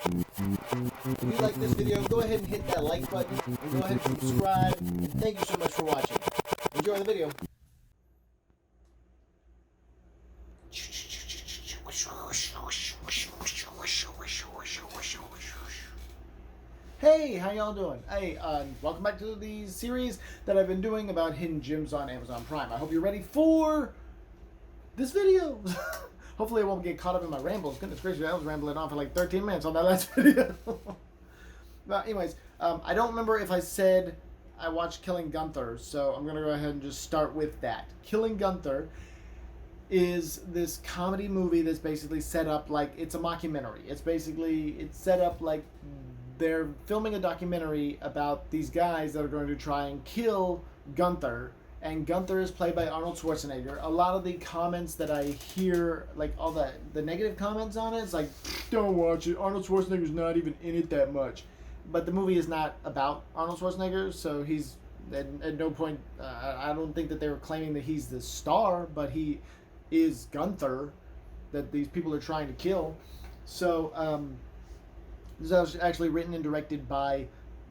If you like this video, go ahead and hit that like button and go ahead and subscribe. And thank you so much for watching. Enjoy the video. Hey, how y'all doing? Hey, welcome back to the series that I've been doing about hidden gems on Amazon Prime. I hope you're ready for this video. Hopefully I won't get caught up in my rambles. Goodness gracious, I was rambling on for like 13 minutes on that last video. But anyways, I don't remember if I said I watched Killing Gunther, so I'm going to go ahead and just start with that. Killing Gunther is this comedy movie that's basically set up like it's a mockumentary. It's set up like they're filming a documentary about these guys that are going to try and kill Gunther, and Gunther is played by Arnold Schwarzenegger. A lot of the comments that I hear, like all the negative comments on it, it's like, don't watch it. Arnold Schwarzenegger's not even in it that much. But the movie is not about Arnold Schwarzenegger, so he's at no point. I don't think that they were claiming that he's the star, but he is Gunther that these people are trying to kill. So this was actually written and directed by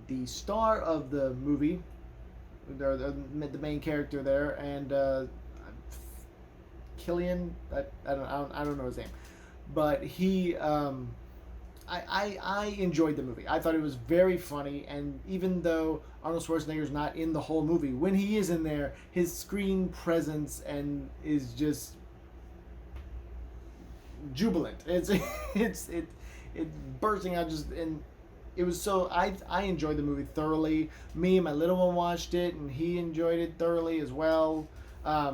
the star of the movie, the main character there, and Killian. I don't know his name, but he. I enjoyed the movie. I thought it was very funny, and even though Arnold Schwarzenegger's not in the whole movie, when he is in there, his screen presence and is just jubilant. It's bursting out just, and it was so I enjoyed the movie thoroughly. Me and my little one watched it, and he enjoyed it thoroughly as well. I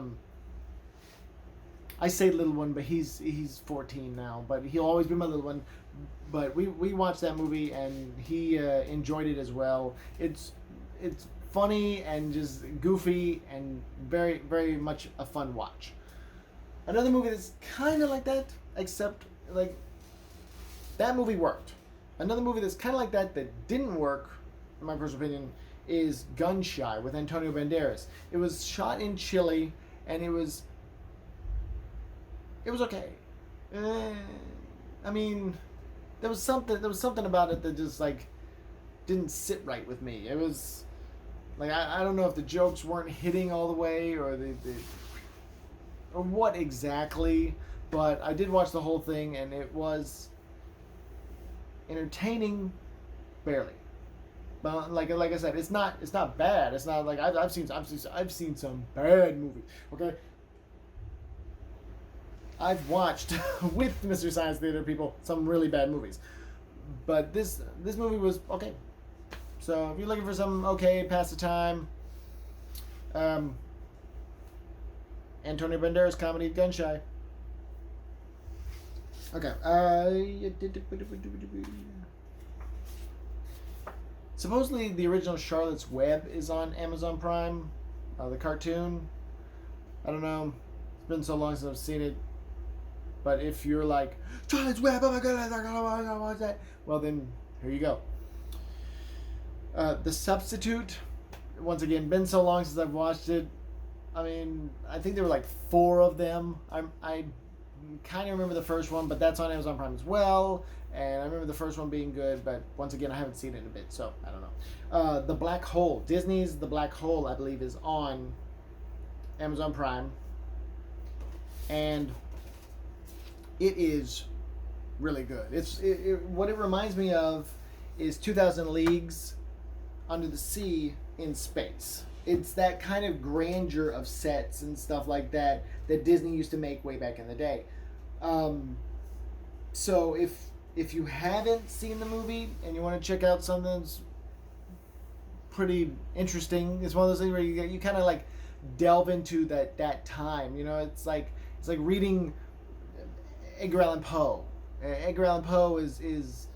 say little one, but he's 14 now, but he'll always be my little one. But we watched that movie, and he enjoyed it as well. It's funny and just goofy and very, very much a fun watch. Another movie that's kind of like that, except like that movie worked. Another movie that's kind of like that didn't work, in my personal opinion, is Gun Shy with Antonio Banderas. It was shot in Chile, and it was okay. I mean, there was something about it that just like didn't sit right with me. It was like I don't know if the jokes weren't hitting all the way or or what exactly, but I did watch the whole thing, and it was entertaining, barely. But like I said, it's not bad. It's not like I've seen some bad movies. Okay, I've watched with Mystery Science Theater people some really bad movies, but this movie was okay. So if you're looking for some okay pass the time, Antonio Banderas comedy Gun Shy. Okay. Supposedly the original Charlotte's Web is on Amazon Prime, the cartoon. I don't know. It's been so long since I've seen it. But if you're like, Charlotte's Web, oh my god, I gotta watch that. Well then, here you go. The Substitute. Once again, been so long since I've watched it. I mean, I think there were like 4 of them. I kind of remember the first one, but that's on Amazon Prime as well. And I remember the first one being good, but once again, I haven't seen it in a bit, so I don't know. The Black Hole. Disney's The Black Hole, I believe, is on Amazon Prime. And it is really good. What it reminds me of is 2,000 Leagues Under the Sea in space. It's that kind of grandeur of sets and stuff like that Disney used to make way back in the day. So if you haven't seen the movie and you want to check out something that's pretty interesting, it's one of those things where you kind of like delve into that time. You know, it's like reading Edgar Allan Poe. Edgar Allan Poe is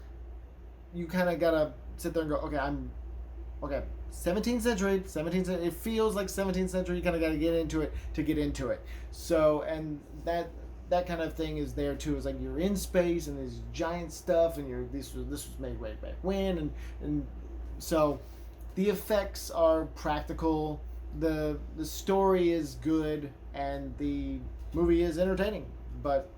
you kind of gotta sit there and go, okay, 17th century. It feels like 17th century. You kind of got to get into it to get into it. So, and that kind of thing is there too. It's like you're in space and there's giant stuff, and this was made way back when, and so the effects are practical. The story is good, and the movie is entertaining. But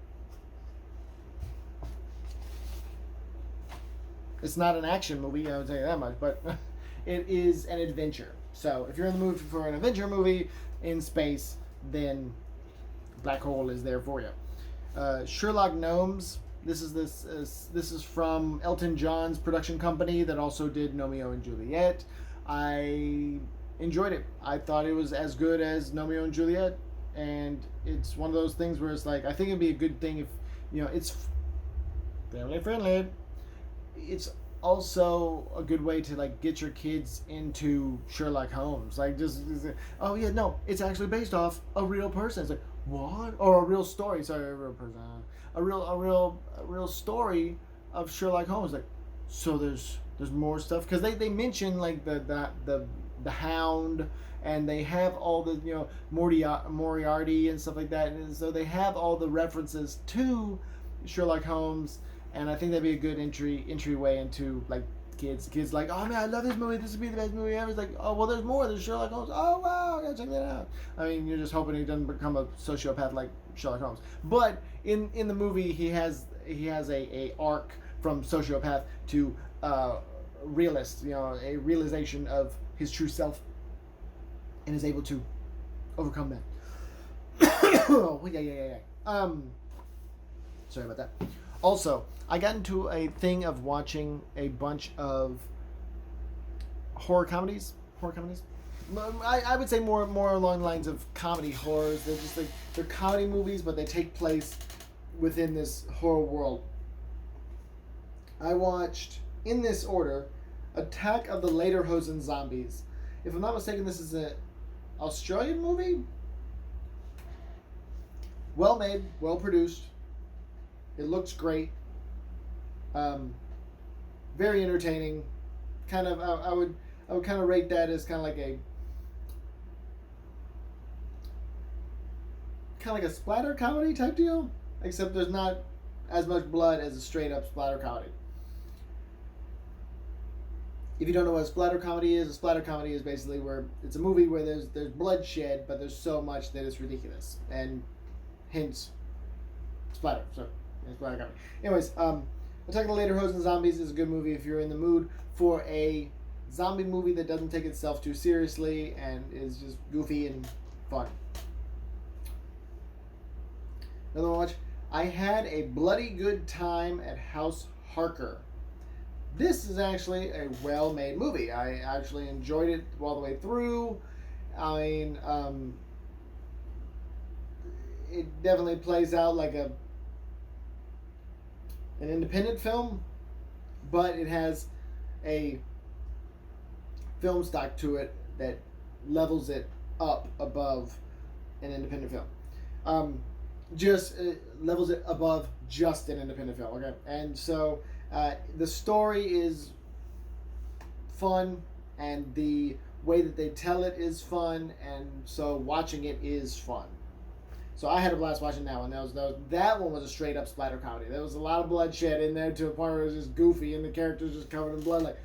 It's not an action movie, I would tell you that much, but it is an adventure. So if you're in the mood for an adventure movie in space, then Black Hole is there for you. Sherlock Gnomes. This is from Elton John's production company that also did Romeo and Juliet. I enjoyed it. I thought it was as good as Romeo and Juliet, and it's one of those things where it's like I think it'd be a good thing if it's family friendly. It's also a good way to like get your kids into Sherlock Holmes. Like just oh yeah, no, it's actually based off a real person. It's like what? Or a real story. Sorry, a real person. A real story of Sherlock Holmes. Like so there's more stuff because they mention like the Hound, and they have all the Moriarty and stuff like that, and so they have all the references to Sherlock Holmes, and I think that'd be a good entryway into like kids like, oh man, I love this movie, this would be the best movie ever. It's like, oh well, there's more, there's Sherlock Holmes, oh wow, I gotta check that out. I mean, you're just hoping he doesn't become a sociopath like Sherlock Holmes, but in the movie he has a arc from sociopath to realist, a realization of his true self, and is able to overcome that. Oh, yeah. Sorry about that. Also, I got into a thing of watching a bunch of horror comedies. I would say more along the lines of comedy horrors. They're just like they're comedy movies, but they take place within this horror world. I watched in this order Attack of the Lederhosen Zombies. If I'm not mistaken, this is an Australian movie. Well made, well produced. It looks great. Very entertaining. Kind of, I would kind of rate that as kind of like a splatter comedy type deal, except there's not as much blood as a straight up splatter comedy. If you don't know what a splatter comedy is basically where it's a movie where there's bloodshed, but there's so much that it's ridiculous, and hence splatter. So splatter comedy. Anyways, Attack of the Lederhosen Zombies is a good movie if you're in the mood for a zombie movie that doesn't take itself too seriously and is just goofy and fun. Another one, I had a bloody good time at House Harker. This is actually a well-made movie. I actually enjoyed it all the way through. I mean, it definitely plays out like an independent film, but it has a film stock to it that levels it up above an independent film. Just levels it above just an independent film. Okay, and so the story is fun, and the way that they tell it is fun, and so watching it is fun. So I had a blast watching that one. That one was a straight up splatter comedy. There was a lot of bloodshed in there to a point where it was just goofy, and the characters just covered in blood, like,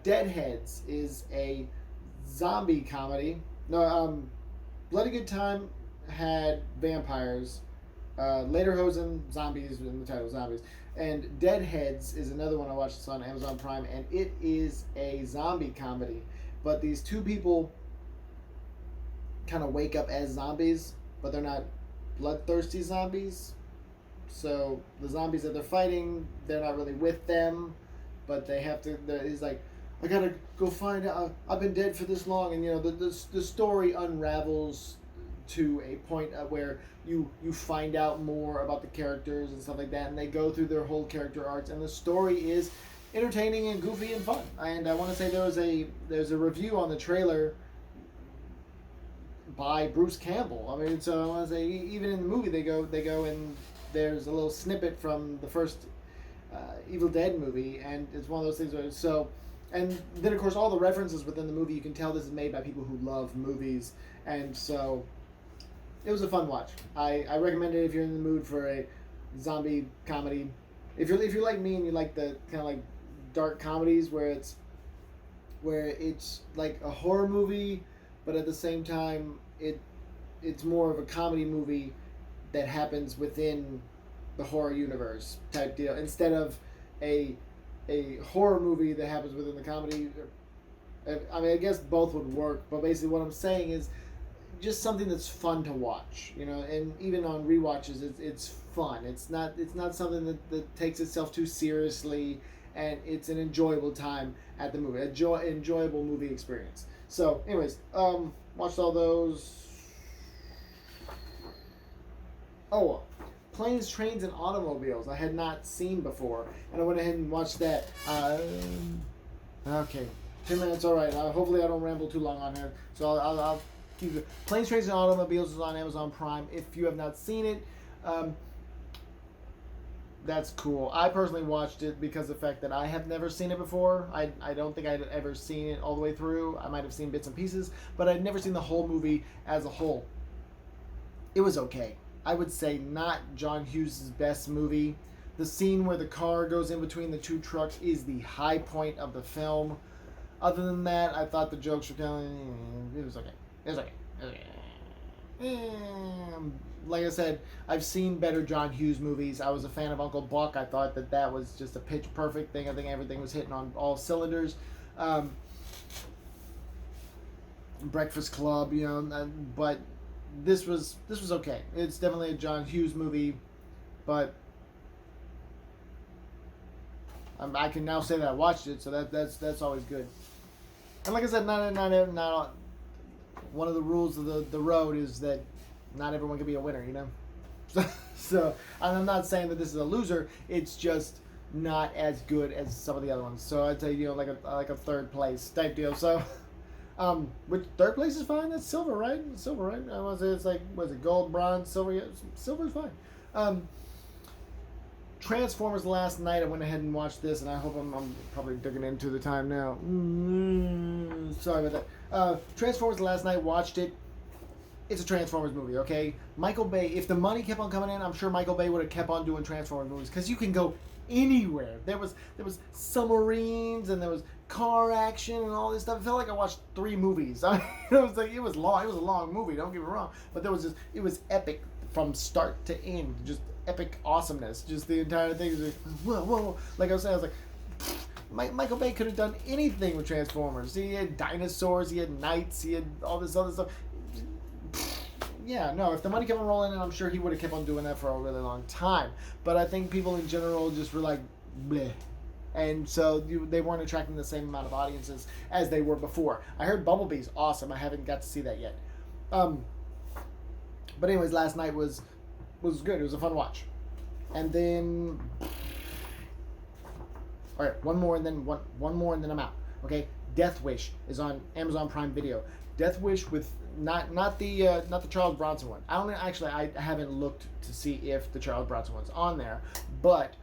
Deadheads is a zombie comedy. No, Bloody Good Time had vampires. Lederhosen Zombies in the title, Zombies. And Deadheads is another one I watched. It's on Amazon Prime, and it is a zombie comedy. But these two people kind of wake up as zombies, but they're not bloodthirsty zombies. So the zombies that they're fighting, they're not really with them, but they have to. He's like, I gotta go find out. I've been dead for this long, and the story unravels to a point where you find out more about the characters and stuff like that, and they go through their whole character arcs, and the story is entertaining and goofy and fun. And I want to say there's a review on the trailer by Bruce Campbell. I mean, so I want to say even in the movie they go and there's a little snippet from the first Evil Dead movie, and it's one of those things where and then of course all the references within the movie, you can tell this is made by people who love movies, and so it was a fun watch. I recommend it if you're in the mood for a zombie comedy. If you're like me and you like the kind of like dark comedies where it's like a horror movie, but at the same time it's more of a comedy movie that happens within the horror universe type deal instead of a horror movie that happens within the comedy. I mean, I guess both would work, but basically what I'm saying is just something that's fun to watch, you know, and even on rewatches, it's fun. It's not something that takes itself too seriously, and it's an enjoyable time at the movie, enjoyable movie experience. So, anyways, watched all those. Oh, Planes, Trains, and Automobiles. I had not seen before, and I went ahead and watched that. Okay, 10 minutes. All right. Hopefully, I don't ramble too long on here. So I'll keep it. Planes, Trains, and Automobiles is on Amazon Prime. If you have not seen it, that's cool. I personally watched it because of the fact that I have never seen it before. I don't think I'd ever seen it all the way through. I might have seen bits and pieces, but I'd never seen the whole movie as a whole. It was okay. I would say not John Hughes' best movie. The scene where the car goes in between the two trucks is the high point of the film. Other than that, I thought the jokes were kind of... It was okay. It was okay. Like I said, I've seen better John Hughes movies. I was a fan of Uncle Buck. I thought that was just a pitch perfect thing. I think everything was hitting on all cylinders. Breakfast Club, you know, but this was okay. It's definitely a John Hughes movie, but I can now say that I watched it, so that's always good. And like I said, not one of the rules of the road is that not everyone can be a winner, you know. So I'm not saying that this is a loser. It's just not as good as some of the other ones. So I'd say, you know, like a third place type deal. So. Which third place is fine. That's silver, right? Silver, right? I want to say it's like, was it gold, bronze, silver? Yeah, silver is fine. Transformers last night. I went ahead and watched this, and I hope I'm probably digging into the time now. Sorry about that. Transformers last night. Watched it. It's a Transformers movie, okay? Michael Bay. If the money kept on coming in, I'm sure Michael Bay would have kept on doing Transformers movies because you can go anywhere. There was submarines and there was car action and all this stuff. It felt like I watched 3 movies. I mean, it was long. It was a long movie. Don't get me wrong, but it was epic from start to end. Just epic awesomeness. Just the entire thing was like, whoa. Like I was saying, I was like, Michael Bay could have done anything with Transformers. He had dinosaurs. He had knights. He had all this other stuff. Yeah, no, if the money kept on rolling in, I'm sure he would have kept on doing that for a really long time. But I think people in general just were like, bleh. And so they weren't attracting the same amount of audiences as they were before. I heard Bumblebee's awesome. I haven't got to see that yet. But anyways, last night was good. It was a fun watch. And then... Alright, one more and then I'm out. Okay? Death Wish is on Amazon Prime Video. Death Wish with... Not the Charles Bronson one. I haven't looked to see if the Charles Bronson one's on there, but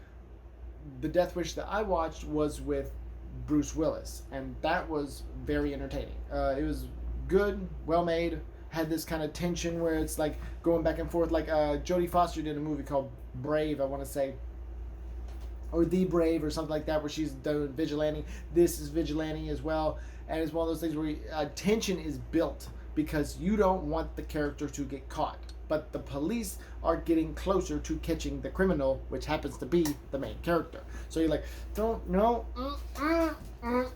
the Death Wish that I watched was with Bruce Willis, and that was very entertaining. It was good, well made, had this kind of tension where it's like going back and forth. Like Jodie Foster did a movie called Brave, I want to say, or The Brave or something like that, where she's doing vigilante. This is vigilante as well, and it's one of those things where tension is built because you don't want the character to get caught, but the police are getting closer to catching the criminal, which happens to be the main character. So you're like, don't know,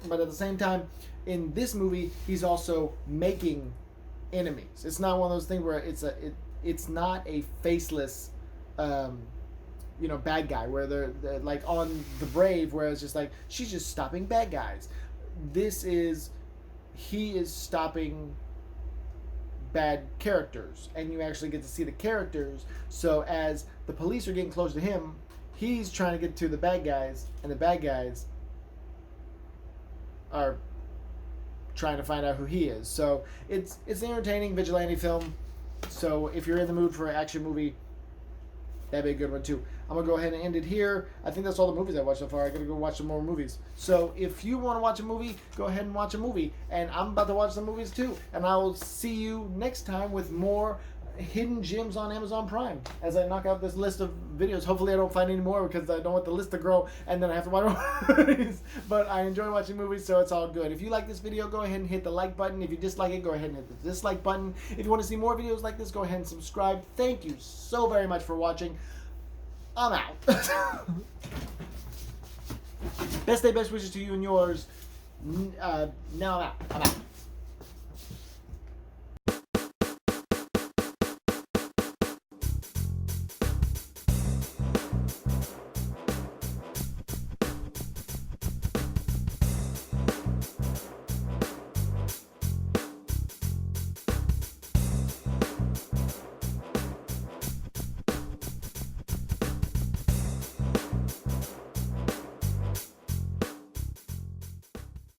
but at the same time, in this movie, he's also making enemies. It's not one of those things where it's not a faceless, bad guy where they're like on The Brave, where it's just like she's just stopping bad guys. He is stopping bad characters, and you actually get to see the characters. So as the police are getting close to him, he's trying to get to the bad guys, and the bad guys are trying to find out who he is. So it's an entertaining vigilante film. So if you're in the mood for an action movie, that'd be a good one too. I'm going to go ahead and end it here. I think that's all the movies I watched so far. I got to go watch some more movies. So if you want to watch a movie, go ahead and watch a movie. And I'm about to watch some movies too. And I will see you next time with more hidden gems on Amazon Prime as I knock out this list of videos. Hopefully I don't find any more because I don't want the list to grow and then I have to watch more movies. But I enjoy watching movies, so it's all good. If you like this video, go ahead and hit the like button. If you dislike it, go ahead and hit the dislike button. If you want to see more videos like this, go ahead and subscribe. Thank you so very much for watching. I'm out. Best day, best wishes to you and yours. Now I'm out. I'm out.